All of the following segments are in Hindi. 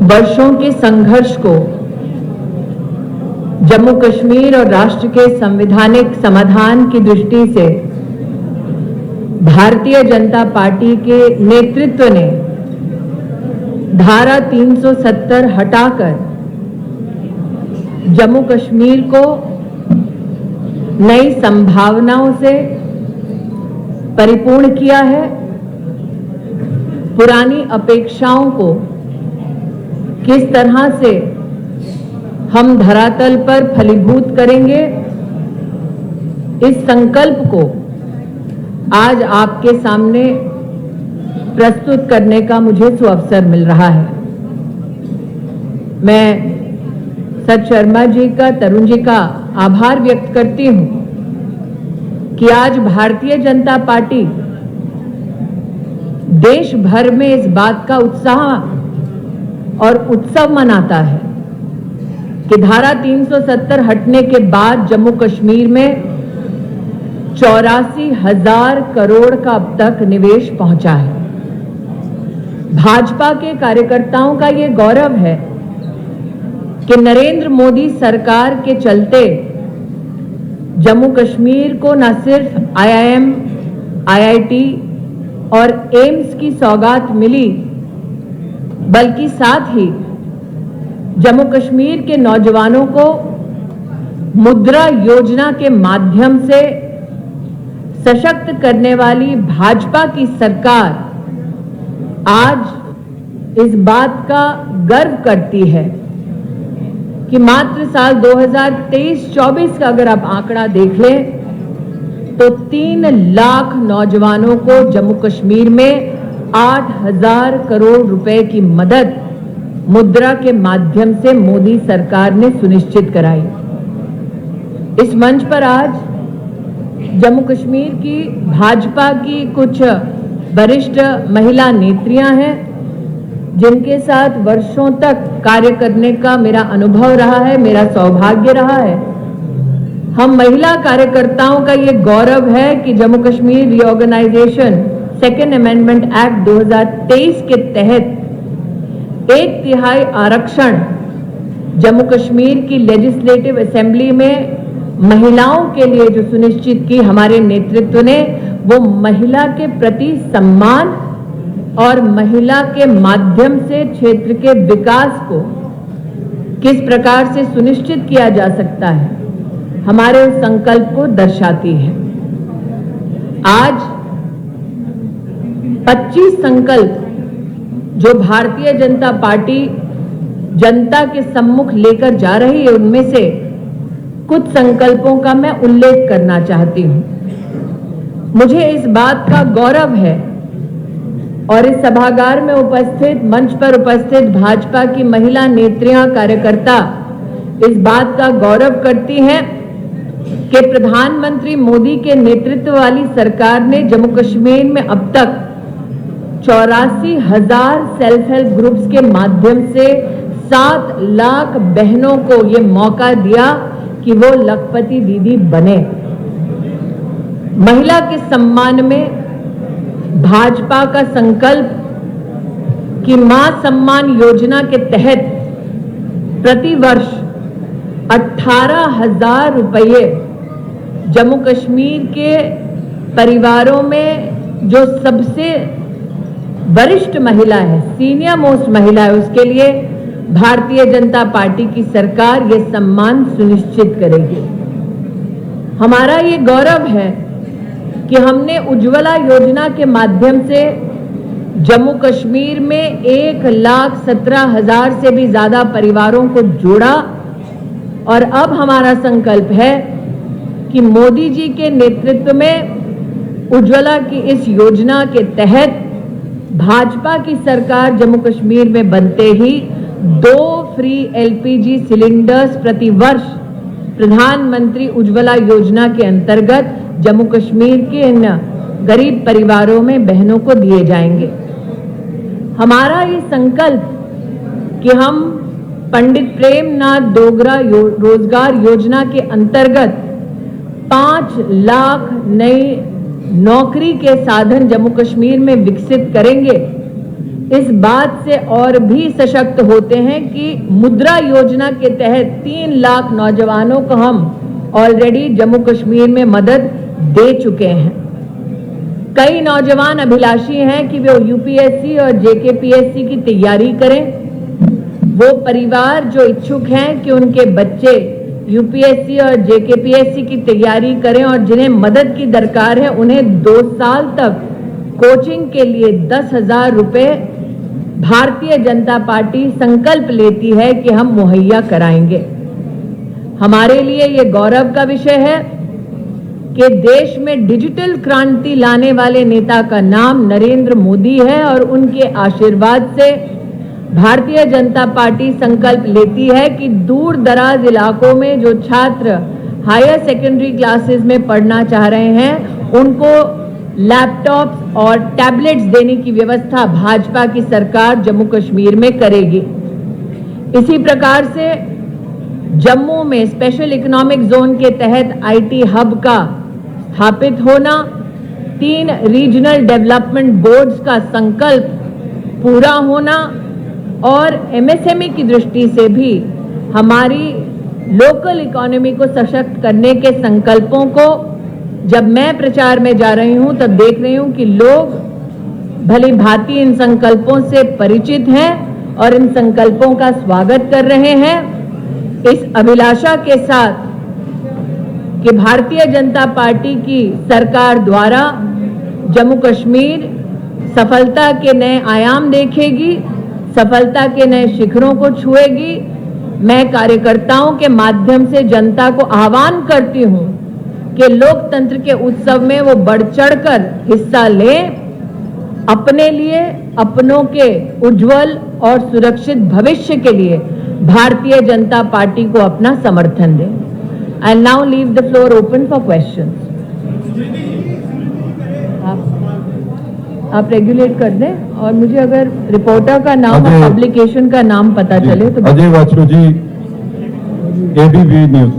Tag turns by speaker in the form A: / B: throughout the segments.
A: वर्षों के संघर्ष को जम्मू कश्मीर और राष्ट्र के संवैधानिक समाधान की दृष्टि से भारतीय जनता पार्टी के नेतृत्व ने धारा 370 हटाकर जम्मू कश्मीर को नई संभावनाओं से परिपूर्ण किया है। पुरानी अपेक्षाओं को किस तरह से हम धरातल पर फलीभूत करेंगे, इस संकल्प को आज आपके सामने प्रस्तुत करने का मुझे सुअवसर मिल रहा है। मैं सत शर्मा जी का, तरुण जी का आभार व्यक्त करती हूं कि आज भारतीय जनता पार्टी देश भर में इस बात का उत्साह और उत्सव मनाता है कि धारा 370 हटने के बाद जम्मू कश्मीर में 84,000 करोड़ का अब तक निवेश पहुंचा है। भाजपा के कार्यकर्ताओं का ये गौरव है कि नरेंद्र मोदी सरकार के चलते जम्मू कश्मीर को न सिर्फ IIM, IIT और एम्स की सौगात मिली, बल्कि साथ ही जम्मू कश्मीर के नौजवानों को मुद्रा योजना के माध्यम से सशक्त करने वाली भाजपा की सरकार आज इस बात का गर्व करती है कि मात्र साल 2023-24 का अगर आप आंकड़ा देख लें तो 3 लाख नौजवानों को जम्मू कश्मीर में 8,000 करोड़ रुपए की मदद मुद्रा के माध्यम से मोदी सरकार ने सुनिश्चित कराई। इस मंच पर आज जम्मू कश्मीर की भाजपा की कुछ वरिष्ठ महिला नेत्रियां हैं जिनके साथ वर्षों तक कार्य करने का मेरा अनुभव रहा है, मेरा सौभाग्य रहा है। हम महिला कार्यकर्ताओं का ये गौरव है कि Jammu Kashmir reorganisation second amendment act 2023 के तहत 1/3 आरक्षण जम्मू कश्मीर की लेजिस्लेटिव असेंबली में महिलाओं के लिए जो सुनिश्चित की हमारे नेतृत्व ने, वो महिला के प्रति सम्मान और महिला के माध्यम से क्षेत्र के विकास को किस प्रकार से सुनिश्चित किया जा सकता है, हमारे उस संकल्प को दर्शाती है। आज 25 संकल्प जो भारतीय जनता पार्टी जनता के सम्मुख लेकर जा रही है, उनमें से कुछ संकल्पों का मैं उल्लेख करना चाहती हूं। मुझे इस बात का गौरव है और इस सभागार में उपस्थित, मंच पर उपस्थित भाजपा की महिला नेत्रियां, कार्यकर्ता इस बात का गौरव करती हैं कि प्रधानमंत्री मोदी के नेतृत्व वाली सरकार ने जम्मू कश्मीर में अब तक 84,000 सेल्फ हेल्प ग्रुप्स के माध्यम से 7 लाख बहनों को ये मौका दिया कि वो लखपति दीदी बने। महिला के सम्मान में भाजपा का संकल्प कि मां सम्मान योजना के तहत प्रति वर्ष 18,000 रुपये जम्मू कश्मीर के परिवारों में जो सबसे वरिष्ठ महिला है, सीनियर मोस्ट महिला है, उसके लिए भारतीय जनता पार्टी की सरकार ये सम्मान सुनिश्चित करेगी। हमारा ये गौरव है कि हमने उज्ज्वला योजना के माध्यम से जम्मू कश्मीर में 1,17,000 से भी ज्यादा परिवारों को जोड़ा और अब हमारा संकल्प है कि मोदी जी के नेतृत्व में उज्ज्वला की इस योजना के तहत भाजपा की सरकार जम्मू कश्मीर में बनते ही 2 फ्री LPG सिलेंडर्स प्रति वर्ष प्रधानमंत्री उज्ज्वला योजना के अंतर्गत जम्मू कश्मीर के इन गरीब परिवारों में बहनों को दिए जाएंगे। हमारा ये संकल्प कि हम पंडित प्रेमनाथ डोगरा रोजगार योजना के अंतर्गत 5 लाख नई नौकरी के साधन जम्मू कश्मीर में विकसित करेंगे, इस बात से और भी सशक्त होते हैं कि मुद्रा योजना के तहत 3 लाख नौजवानों को हम ऑलरेडी जम्मू कश्मीर में मदद दे चुके हैं। कई नौजवान अभिलाषी हैं कि वे यूपीएससी और जेकेपीएससी की तैयारी करें। वो परिवार जो इच्छुक हैं कि उनके बच्चे यूपीएससी और जेकेपीएससी की तैयारी करें और जिन्हें मदद की दरकार है, उन्हें 2 साल तक कोचिंग के लिए 10,000 रुपए भारतीय जनता पार्टी संकल्प लेती है कि हम मुहैया कराएंगे। हमारे लिए ये गौरव का विषय है कि देश में डिजिटल क्रांति लाने वाले नेता का नाम नरेंद्र मोदी है और उनके आशीर्वाद से भारतीय जनता पार्टी संकल्प लेती है कि दूर दराज इलाकों में जो छात्र हायर सेकेंडरी क्लासेस में पढ़ना चाह रहे हैं, उनको लैपटॉप्स और टैबलेट्स देने की व्यवस्था भाजपा की सरकार जम्मू कश्मीर में करेगी। इसी प्रकार से जम्मू में स्पेशल इकोनॉमिक जोन के तहत आईटी हब का स्थापित होना, 3 रीजनल डेवलपमेंट बोर्ड्स का संकल्प पूरा होना और एमएसएमई की दृष्टि से भी हमारी लोकल इकोनॉमी को सशक्त करने के संकल्पों को जब मैं प्रचार में जा रही हूं तब देख रही हूं कि लोग भली भांति इन संकल्पों से परिचित हैं और इन संकल्पों का स्वागत कर रहे हैं। इस अभिलाषा के साथ कि भारतीय जनता पार्टी की सरकार द्वारा जम्मू कश्मीर सफलता के नए आयाम देखेगी, सफलता के नए शिखरों को छुएगी, मैं कार्यकर्ताओं के माध्यम से जनता को आह्वान करती हूं कि लोकतंत्र के उत्सव में वो बढ़ चढ़कर हिस्सा लें, अपने लिए, अपनों के उज्जवल और सुरक्षित भविष्य के लिए भारतीय जनता पार्टी को अपना समर्थन दें। I now leave the floor open for questions. आप रेगुलेट कर दें और मुझे अगर रिपोर्टर का नाम और पब्लिकेशन का नाम पता चले तो।
B: Ajay Vajpayee ji, ABP news.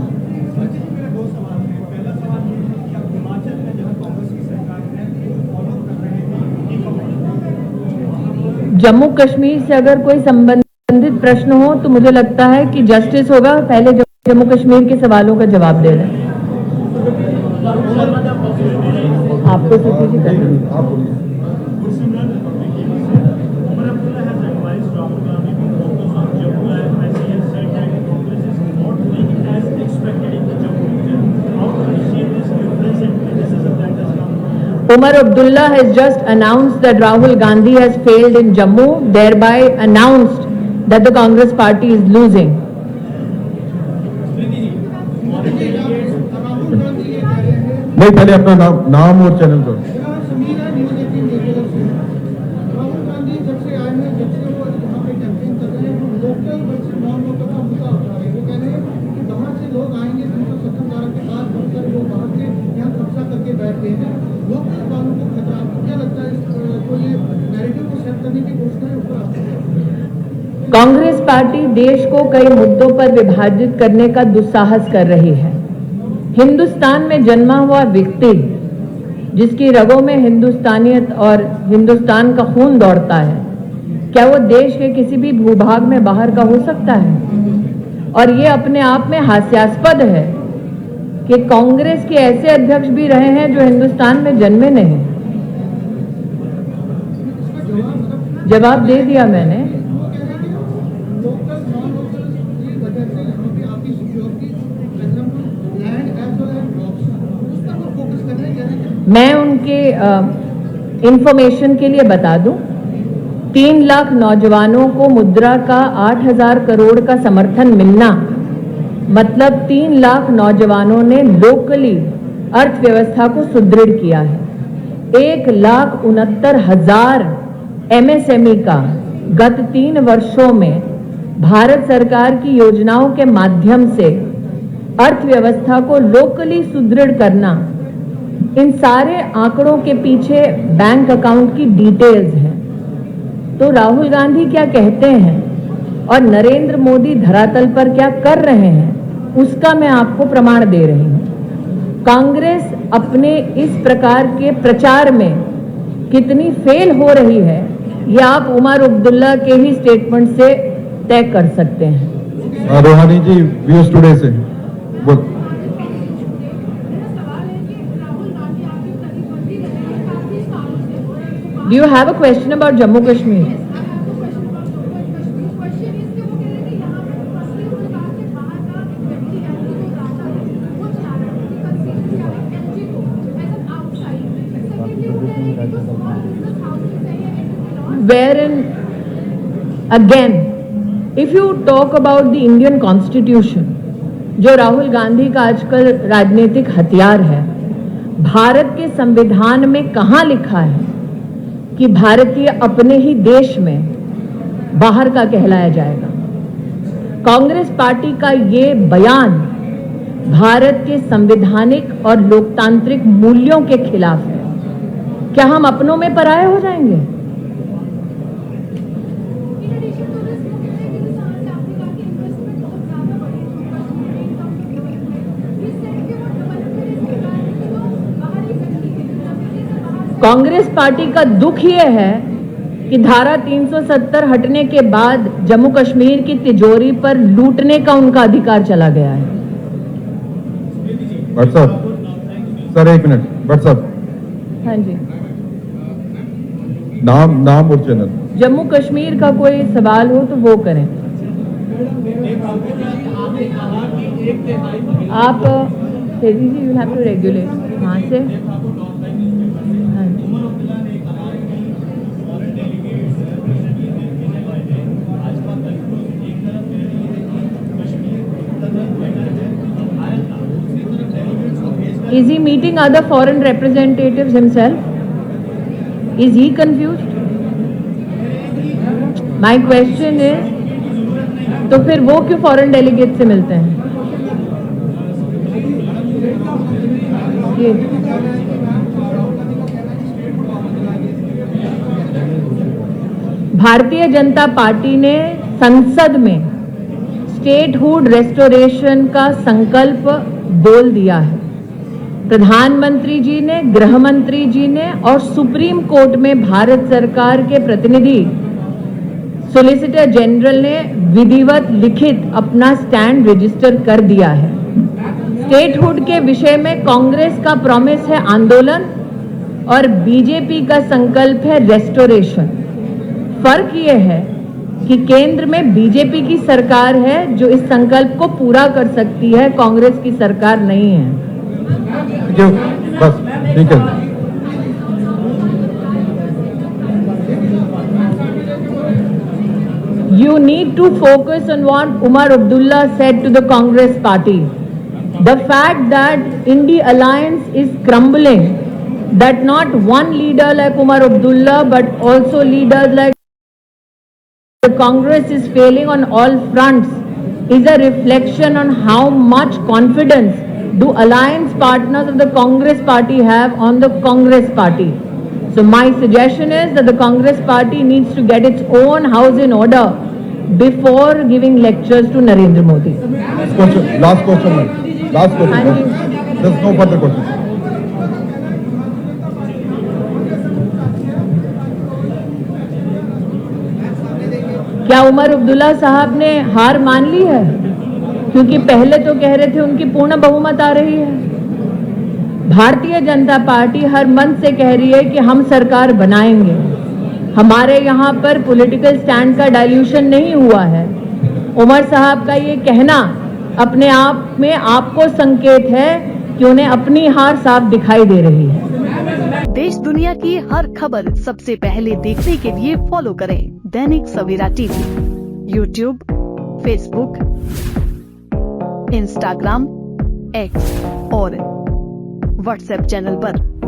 A: जम्मू कश्मीर से अगर कोई संबंधित प्रश्न हो तो मुझे लगता है कि जस्टिस होगा पहले जम्मू कश्मीर के सवालों का जवाब दे दें। आपको सुखी जी Umar Abdullah has just announced that Rahul Gandhi has failed in Jammu, thereby announced that the Congress party is losing.
B: नहीं, पहले अपना नाम और चैनल दो।
A: कांग्रेस पार्टी देश को कई मुद्दों पर विभाजित करने का दुस्साहस कर रही है। हिंदुस्तान में जन्मा हुआ व्यक्ति जिसकी रगों में हिंदुस्तानियत और हिंदुस्तान का खून दौड़ता है, क्या वो देश के किसी भी भूभाग में बाहर का हो सकता है? और ये अपने आप में हास्यास्पद है कि कांग्रेस के ऐसे अध्यक्ष भी रहे हैं जो हिंदुस्तान में जन्मे नहीं। जवाब दे दिया मैंने। मैं उनके इंफॉर्मेशन के लिए बता दूं, 3 लाख नौजवानों को मुद्रा का 8,000 करोड़ का समर्थन मिलना मतलब 3 लाख नौजवानों ने लोकली अर्थव्यवस्था को सुदृढ़ किया है। 1,69,000 एमएसएमई का गत 3 वर्षों में भारत सरकार की योजनाओं के माध्यम से अर्थव्यवस्था को लोकली सुदृढ़ करना, इन सारे आंकड़ों के पीछे बैंक अकाउंट की डिटेल्स हैं। तो राहुल गांधी क्या कहते हैं और नरेंद्र मोदी धरातल पर क्या कर रहे हैं, उसका मैं आपको प्रमाण दे रही हूं। कांग्रेस अपने इस प्रकार के प्रचार में कितनी फेल हो रही है ये आप उमर अब्दुल्ला के ही स्टेटमेंट से तय कर सकते हैं।
B: रोहानी जी व्यूज टुडे से बोल।
A: Do you have a question about Jammu Kashmir? Wherein, again, if you talk about the Indian Constitution, जो राहुल गांधी का आजकल राजनीतिक हथियार है, भारत के संविधान में कहाँ लिखा है कि भारतीय अपने ही देश में बाहर का कहलाया जाएगा? कांग्रेस पार्टी का ये बयान भारत के संवैधानिक और लोकतांत्रिक मूल्यों के खिलाफ है। क्या हम अपनों में पराये हो जाएंगे? कांग्रेस पार्टी का दुख ये है कि धारा 370 हटने के बाद जम्मू कश्मीर की तिजोरी पर लूटने का उनका अधिकार चला गया है।
B: व्हाट्सएप सर, एक मिनट। व्हाट्सएप।
A: हाँ जी,
B: नाम और चैनल।
A: जम्मू कश्मीर का कोई सवाल हो तो वो करें। आप तेजी जी, यू हैव टू रेगुलेट वहाँ से। हाँ जी। Is he meeting other foreign representatives himself? Is he confused? My question is, तो फिर वो क्यों फॉरेन डेलीगेट से मिलते हैं? ये भारतीय जनता पार्टी ने संसद में स्टेटहुड रेस्टोरेशन का संकल्प बोल दिया है। प्रधानमंत्री जी ने, गृह मंत्री जी ने और सुप्रीम कोर्ट में भारत सरकार के प्रतिनिधि सॉलिसिटर जनरल ने विधिवत लिखित अपना स्टैंड रजिस्टर कर दिया है। स्टेटहुड के विषय में कांग्रेस का प्रॉमिस है आंदोलन और बीजेपी का संकल्प है रेस्टोरेशन। फर्क ये है कि केंद्र में बीजेपी की सरकार है जो इस संकल्प को पूरा कर सकती है, कांग्रेस की सरकार नहीं है।
B: बस ठीक है।
A: You need to focus on what Umar Abdullah said to the Congress party. The fact that Indy alliance is crumbling, that not one leader like Umar Abdullah but also leaders like the Congress is failing on all fronts, is a reflection on how much confidence do alliance partners of the Congress party have on the Congress party. So my suggestion is that the Congress party needs to get its own house in order before giving lectures to Narendra Modi.
B: Last question. There's no further question.
A: क्या उमर अब्दुल्ला साहब ने हार मान ली है? क्योंकि पहले तो कह रहे थे उनकी पूर्ण बहुमत आ रही है। भारतीय जनता पार्टी हर मन से कह रही है कि हम सरकार बनाएंगे। हमारे यहाँ पर पॉलिटिकल स्टैंड का डाइल्यूशन नहीं हुआ है। उमर साहब का ये कहना अपने आप में आपको संकेत है कि उन्हें अपनी हार साफ दिखाई दे रही है।
C: देश दुनिया की हर खबर सबसे पहले देखने के लिए फॉलो करें Dainik Savera TV, YouTube, Facebook, Instagram, X और व्हाट्सएप चैनल पर।